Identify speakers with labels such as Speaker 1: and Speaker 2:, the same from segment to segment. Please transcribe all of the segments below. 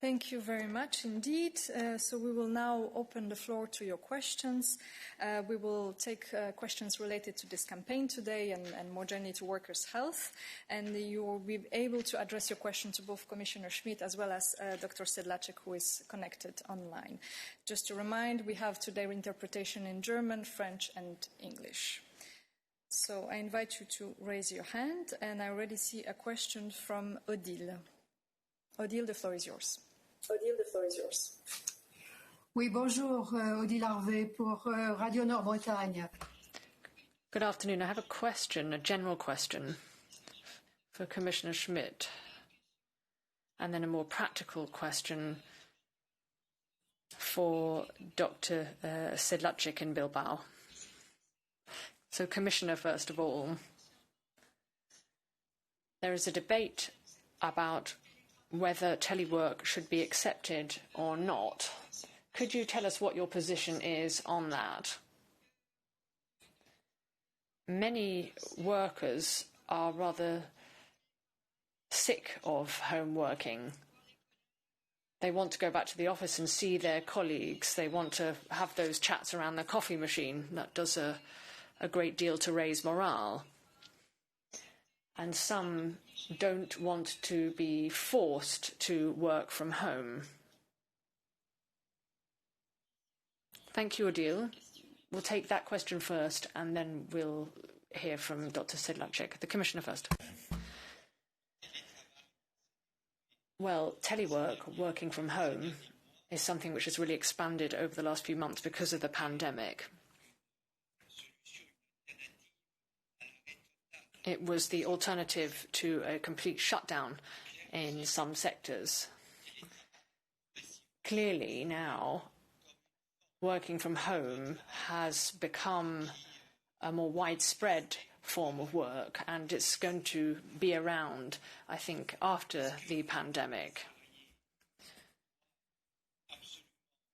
Speaker 1: Thank you very much indeed. So we will now open the floor to your questions. We will take questions related to this campaign today and more generally to workers' health. And you will be able to address your question to both Commissioner Schmit as well as Dr. Sedlatschek, who is connected online. Just to remind, we have today interpretation in German, French and English. So I invite you to raise your hand, and I already see a question from Odile. Odile, the floor is yours. Odile, the floor is yours.
Speaker 2: Oui, bonjour, Odile Harvey pour Radio Nord-Bretagne.
Speaker 3: Good afternoon. I have a question, a general question for Commissioner Schmit, and then a more practical question for Dr. Sedlatschek in Bilbao. So, Commissioner, first of all, there is a debate about whether telework should be accepted or not. Could you tell us what your position is on that? Many workers are rather sick of home working. They want to go back to the office and see their colleagues. They want to have those chats around the coffee machine. That does a great deal to raise morale. And some don't want to be forced to work from home. Thank you, Odile. We'll take that question first, and then we'll hear from Dr. Sedlatschek. The Commissioner first. Well, telework, working from home, is something which has really expanded over the last few months because of the pandemic. It was the alternative to a complete shutdown in some sectors. Clearly now, working from home has become a more widespread form of work, and it's going to be around, I think, after the pandemic.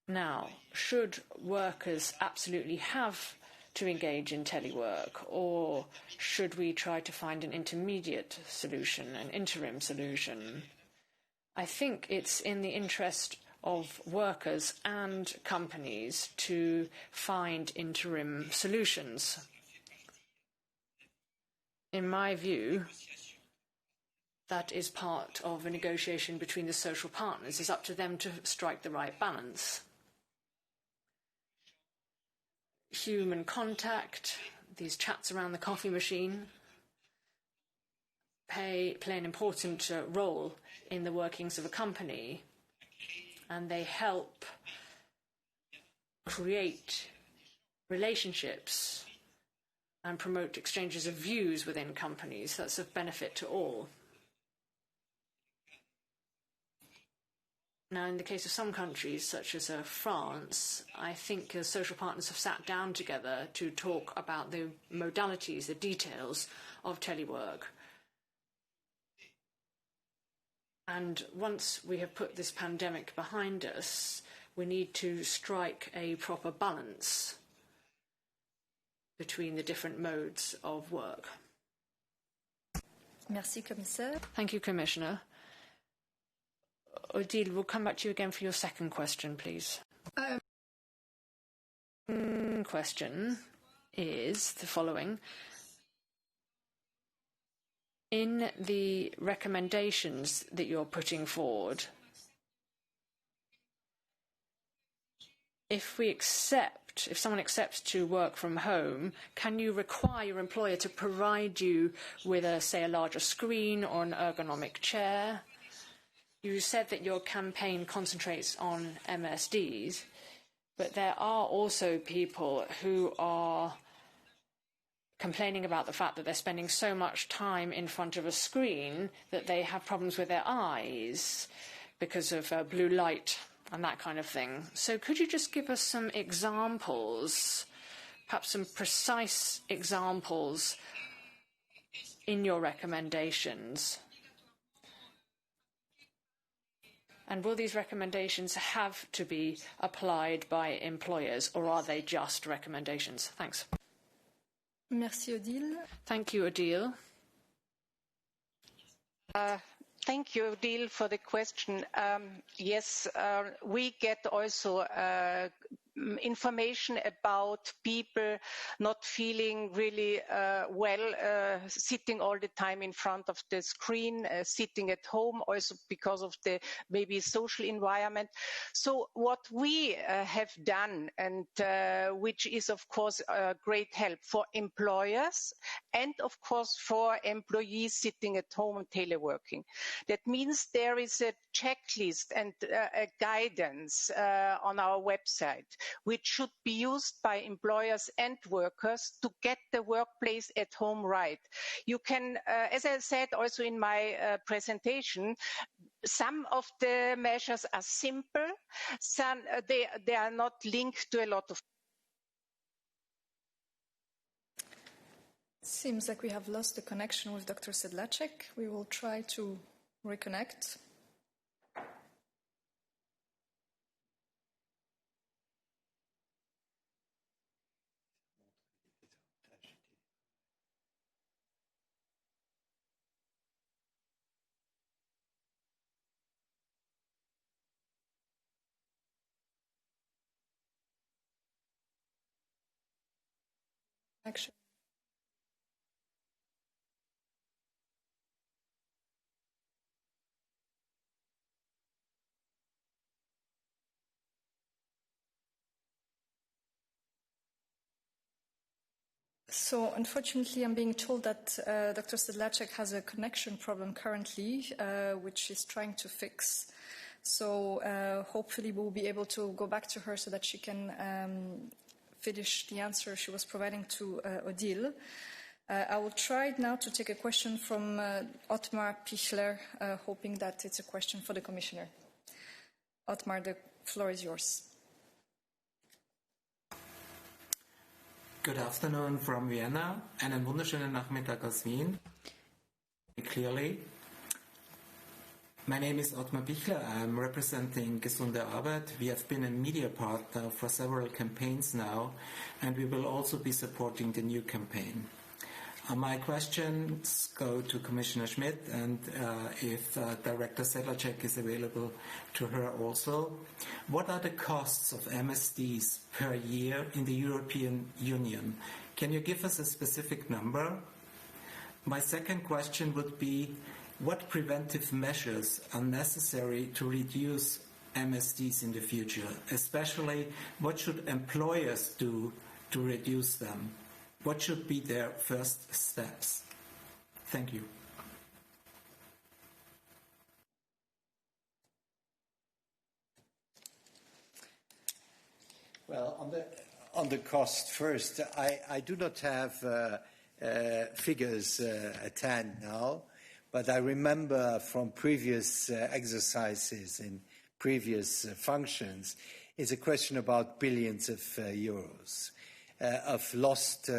Speaker 3: Now, should workers absolutely have to engage in telework, or should we try to find an intermediate solution, an interim solution? I think it's in the interest of workers and companies to find interim solutions. In my view, that is part of a negotiation between the social partners. It's up to them to strike the right balance. Human contact, these chats around the coffee machine, play an important role in the workings of a company, and they help create relationships and promote exchanges of views within companies. That's of benefit to all. Now, in the case of some countries, such as France, I think social partners have sat down together to talk about the modalities, the details of telework. And once we have put this pandemic behind us, we need to strike a proper balance between the different modes of work.
Speaker 1: Merci, Commissaire.
Speaker 3: Thank you, Commissioner. Odile, we'll come back to you again for your second question, please. Question is the following. In the recommendations that you're putting forward, if someone accepts to work from home, can you require your employer to provide you with, say, a larger screen or an ergonomic chair? You said that your campaign concentrates on MSDs, but there are also people who are complaining about the fact that they're spending so much time in front of a screen that they have problems with their eyes because of blue light and that kind of thing. So could you just give us some examples, perhaps some precise examples in your recommendations? And will these recommendations have to be applied by employers, or are they just recommendations? Thanks.
Speaker 1: Merci, Odile.
Speaker 3: Thank you, Odile.
Speaker 4: Thank you, Odile, for the question. Yes, we get also information about people not feeling really well, sitting all the time in front of the screen, sitting at home, also because of the maybe social environment. So what we have done, and which is of course a great help for employers and of course for employees sitting at home and teleworking. That means there is a checklist and a guidance on our website, which should be used by employers and workers to get the workplace at home right. You can, as I said also in my presentation, some of the measures are simple, some they are not linked to a lot of.
Speaker 1: Seems like we have lost the connection with Dr. Sedlatschek. We will try to reconnect. Action. So unfortunately, I'm being told that Dr. Sedlatschek has a connection problem currently, which she's trying to fix. So hopefully we'll be able to go back to her so that she can finish the answer she was providing to Odile. I will try now to take a question from Ottmar Pichler, hoping that it's a question for the Commissioner. Ottmar, the floor is yours.
Speaker 5: Good afternoon from Vienna. Einen wunderschönen Nachmittag aus Wien. Clearly. My name is Ottmar Bichler. I'm representing Gesunde Arbeit. We have been a media partner for several campaigns now, and we will also be supporting the new campaign. My questions go to Commissioner Schmit, and if Director Sedlatschek is available, to her also. What are the costs of MSDs per year in the European Union? Can you give us a specific number? My second question would be, what preventive measures are necessary to reduce MSDs in the future? Especially, what should employers do to reduce them? What should be their first steps? Thank you.
Speaker 6: Well, on the cost first, I do not have figures at hand now, but I remember from previous exercises in previous functions, it's a question about billions of euros. Of lost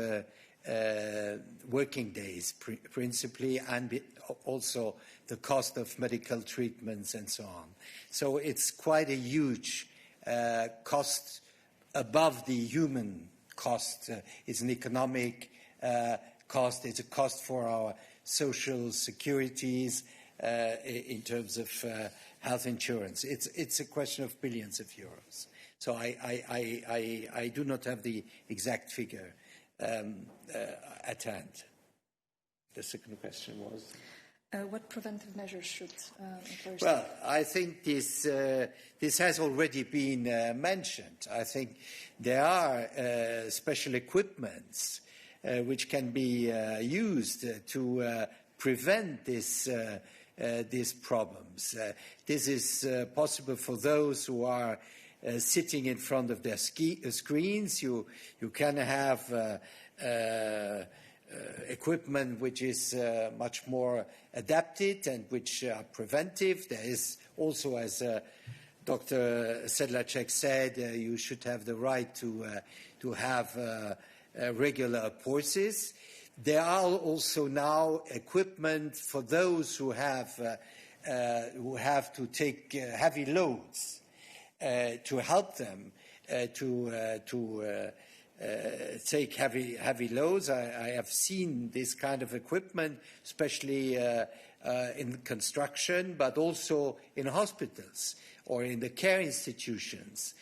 Speaker 6: working days, principally, and also the cost of medical treatments and so on. So it's quite a huge cost above the human cost. It's an economic cost. It's a cost for our social securities in terms of health insurance. It's a question of billions of euros. So I do not have the exact figure at hand. The second question was?
Speaker 1: What preventive measures should employers take?
Speaker 6: Well, I think this has already been mentioned. I think there are special equipments which can be used to prevent these problems. This is possible for those who are sitting in front of their screens. You can have equipment which is much more adapted and which are preventive. There is also, as Dr. Sedlatschek said, you should have the right to have regular pulses. There are also now equipment for those who have to take heavy loads. To help them to take heavy loads. I have seen this kind of equipment, especially in construction, but also in hospitals or in the care institutions.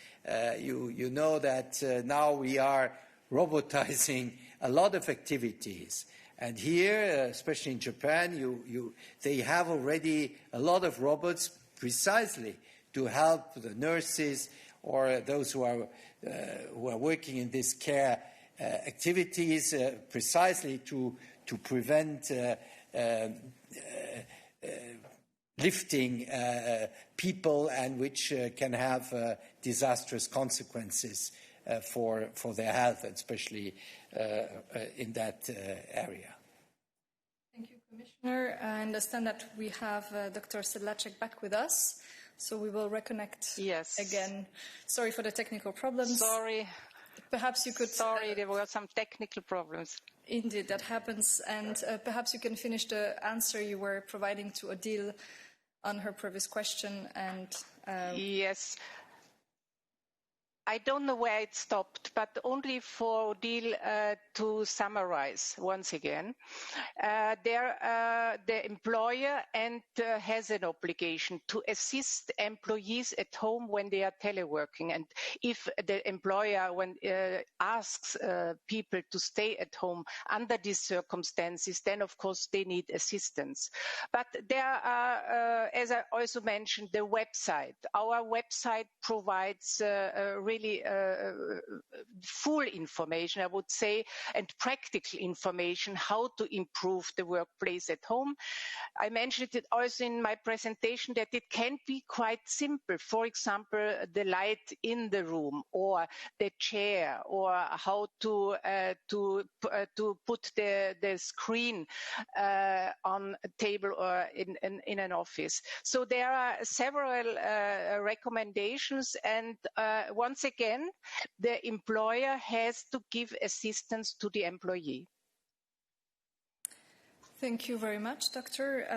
Speaker 6: You know that now we are robotizing a lot of activities. And here, especially in Japan, they have already a lot of robots precisely to help the nurses or those who are working in this care activities, precisely to prevent lifting people, and which can have disastrous consequences for their health, especially in that area.
Speaker 1: Thank you, Commissioner. I understand that we have Dr. Sedlatschek back with us, so we will reconnect again. Sorry for the technical problems.
Speaker 4: Sorry.
Speaker 1: Perhaps you could...
Speaker 4: Sorry, there were some technical problems.
Speaker 1: Indeed, that happens. And perhaps you can finish the answer you were providing to Odile on her previous question. And
Speaker 4: yes. I don't know where it stopped, but only for Odile to summarize once again. The employer has an obligation to assist employees at home when they are teleworking. And if the employer asks people to stay at home under these circumstances, then of course they need assistance. But there are, as I also mentioned, the website. Our website provides really full information, I would say, and practical information how to improve the workplace at home. I mentioned it also in my presentation that it can be quite simple. For example, the light in the room, or the chair, or how to put the screen on a table or in an office. So there are several recommendations, and once again, the employer has to give assistance to the employee.
Speaker 1: Thank you very much, Doctor.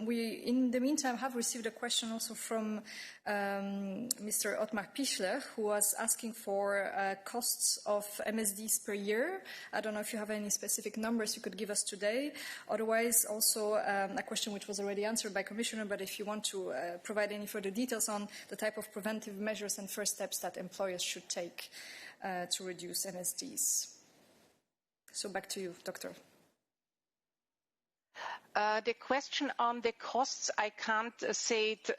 Speaker 1: We, in the meantime, have received a question also from Mr. Ottmar Pichler, who was asking for costs of MSDs per year. I don't know if you have any specific numbers you could give us today. Otherwise, also a question which was already answered by Commissioner, but if you want to provide any further details on the type of preventive measures and first steps that employers should take to reduce MSDs. So back to you, Doctor.
Speaker 4: The question on the costs, I can't say it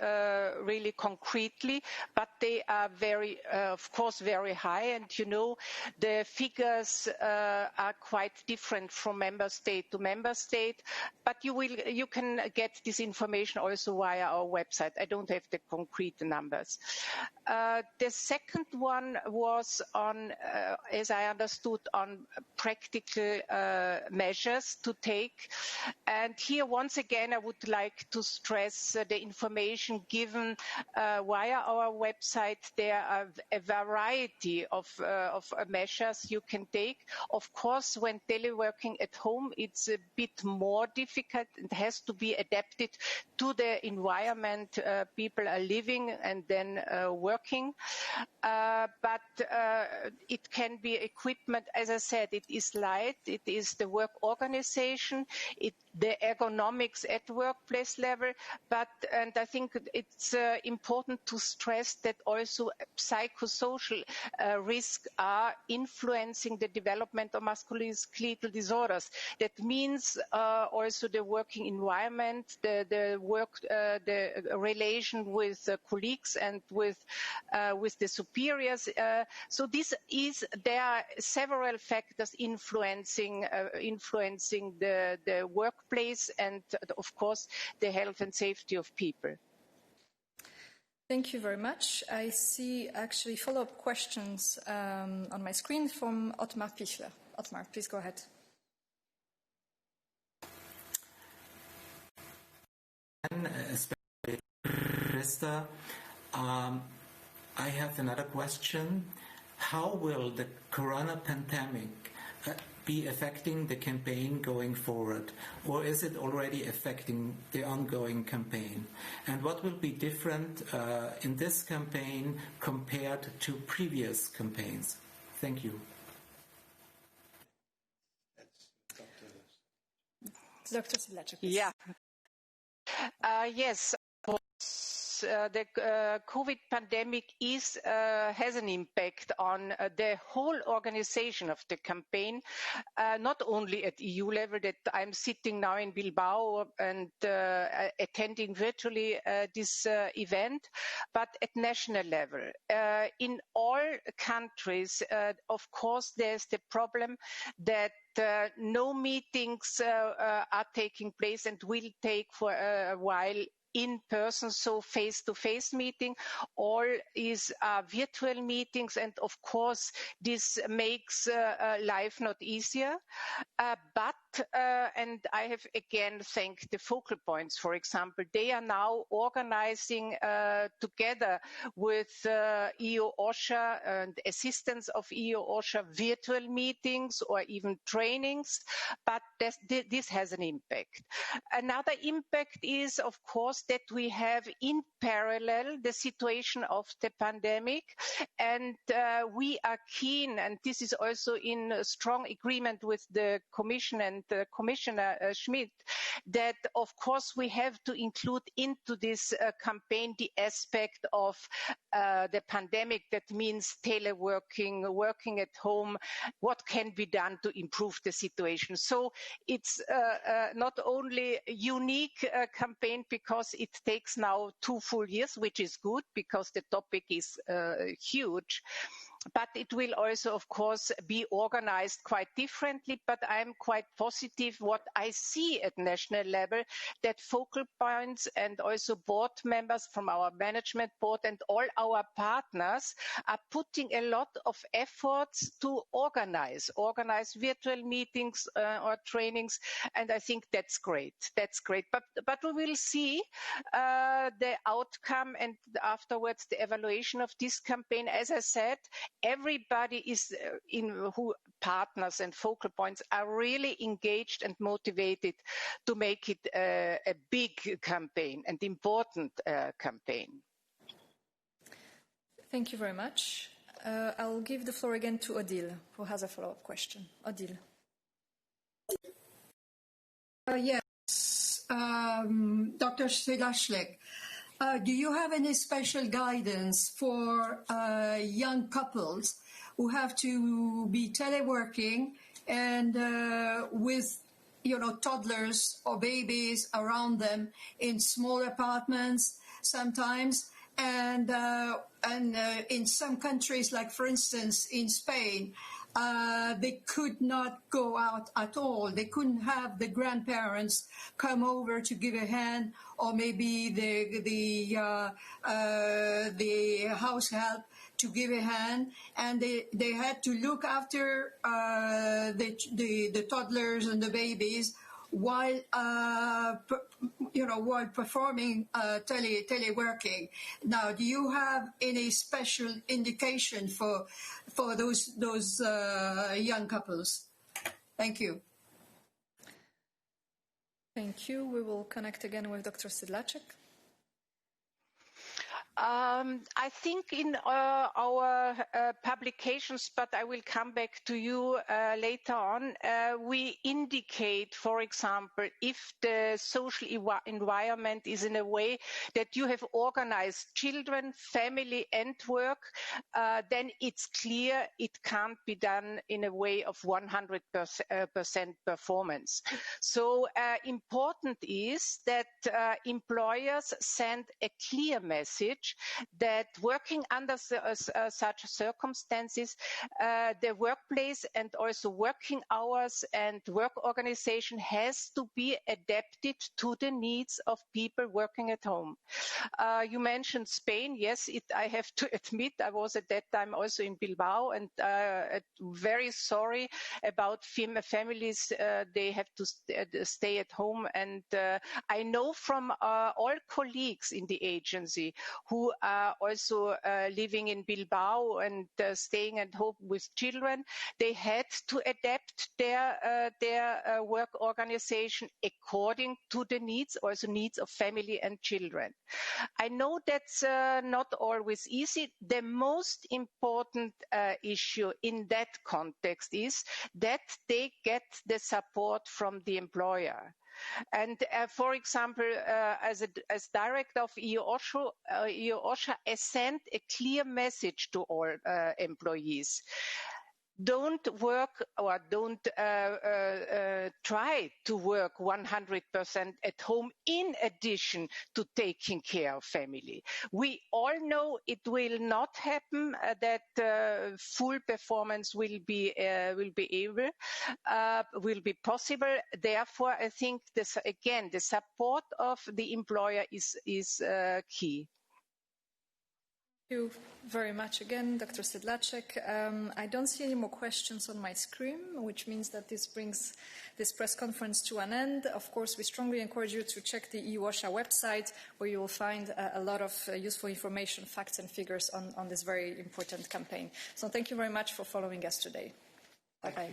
Speaker 4: really concretely, but they are very, of course, very high. And you know, the figures are quite different from member state to member state. But you can get this information also via our website. I don't have the concrete numbers. The second one was on, as I understood, on practical measures to take. And here, once again, I would like to stress the information given via our website. There are a variety of measures you can take. Of course, when teleworking at home, it's a bit more difficult. It has to be adapted to the environment people are living and then working. But it can be equipment. As I said, it is light. It is the work organization. The ergonomics at workplace level, and I think it's important to stress that also psychosocial risks are influencing the development of musculoskeletal disorders. That means also the working environment, the relation with colleagues and with the superiors. So there are several factors influencing the workplace and, of course, the health and safety of people.
Speaker 1: Thank you very much. I see actually follow-up questions on my screen from Ottmar Pichler. Ottmar, please go ahead.
Speaker 5: Especially Christa, I have another question. How will the corona pandemic be affecting the campaign going forward, or is it already affecting the ongoing campaign? And what will be different in this campaign compared to previous campaigns? Thank you.
Speaker 1: Dr. Sedlatschek.
Speaker 4: Yeah. Yes. The COVID pandemic has an impact on the whole organization of the campaign, not only at EU level, that I'm sitting now in Bilbao and attending virtually this event, but at national level. In all countries, of course, there's the problem that no meetings are taking place and will take for a while in person, so face-to-face meeting. All is virtual meetings, and of course this makes life not easier. But and I have again thanked the focal points, for example. They are now organizing together with EU-OSHA and assistance of EU-OSHA virtual meetings or even trainings, but this has an impact. Another impact is, of course, that we have in parallel the situation of the pandemic, and we are keen, and this is also in strong agreement with the Commission and Commissioner Schmit, that of course we have to include into this campaign the aspect of the pandemic. That means teleworking, working at home, what can be done to improve the situation. So it's not only a unique campaign because it takes now 2 full years, which is good because the topic is huge. But it will also, of course, be organized quite differently. But I'm quite positive what I see at national level, that focal points and also board members from our management board and all our partners are putting a lot of efforts to organize virtual meetings or trainings. And I think that's great. That's great. But we will see the outcome and afterwards the evaluation of this campaign. As I said, everybody is who partners and focal points are really engaged and motivated to make it a big campaign and important campaign.
Speaker 1: Thank you very much. I'll give the floor again to Odile, who has a follow-up question. Odile.
Speaker 2: Yes, Dr. Sedlatschek. Do you have any special guidance for young couples who have to be teleworking and with, toddlers or babies around them in small apartments sometimes, and in some countries, like for instance in Spain, they could not go out at all. They couldn't have the grandparents come over to give a hand, or maybe the house help to give a hand, and they had to look after the toddlers and the babies while while performing teleworking. Now, do you have any special indication for those young couples? Thank you.
Speaker 1: Thank you. We will connect again with Dr. Sedlatschek.
Speaker 4: I think in our publications, but I will come back to you later on, we indicate, for example, if the social environment is in a way that you have organized children, family and work, then it's clear it can't be done in a way of 100% performance. So important is that employers send a clear message that working under such circumstances, the workplace and also working hours and work organization has to be adapted to the needs of people working at home. You mentioned Spain. Yes, I have to admit, I was at that time also in Bilbao, and very sorry about families. They have to stay at home. And I know from all colleagues in the agency who are also living in Bilbao and staying at home with children, they had to adapt their work organization according to the needs, also needs of family and children. I know that's not always easy. The most important issue in that context is that they get the support from the employer. And for example, as director of EU-OSHA, I sent a clear message to all employees. Don't work or don't try to work 100% at home in addition to taking care of family. We all know it will not happen, that full performance will be possible. Therefore, I think this, again, the support of the employer is key.
Speaker 1: Thank you very much again, Dr. Sedlatschek. I don't see any more questions on my screen, which means that this brings this press conference to an end. Of course, we strongly encourage you to check the EU-OSHA website, where you will find a lot of useful information, facts and figures on this very important campaign. So thank you very much for following us today. Bye-bye.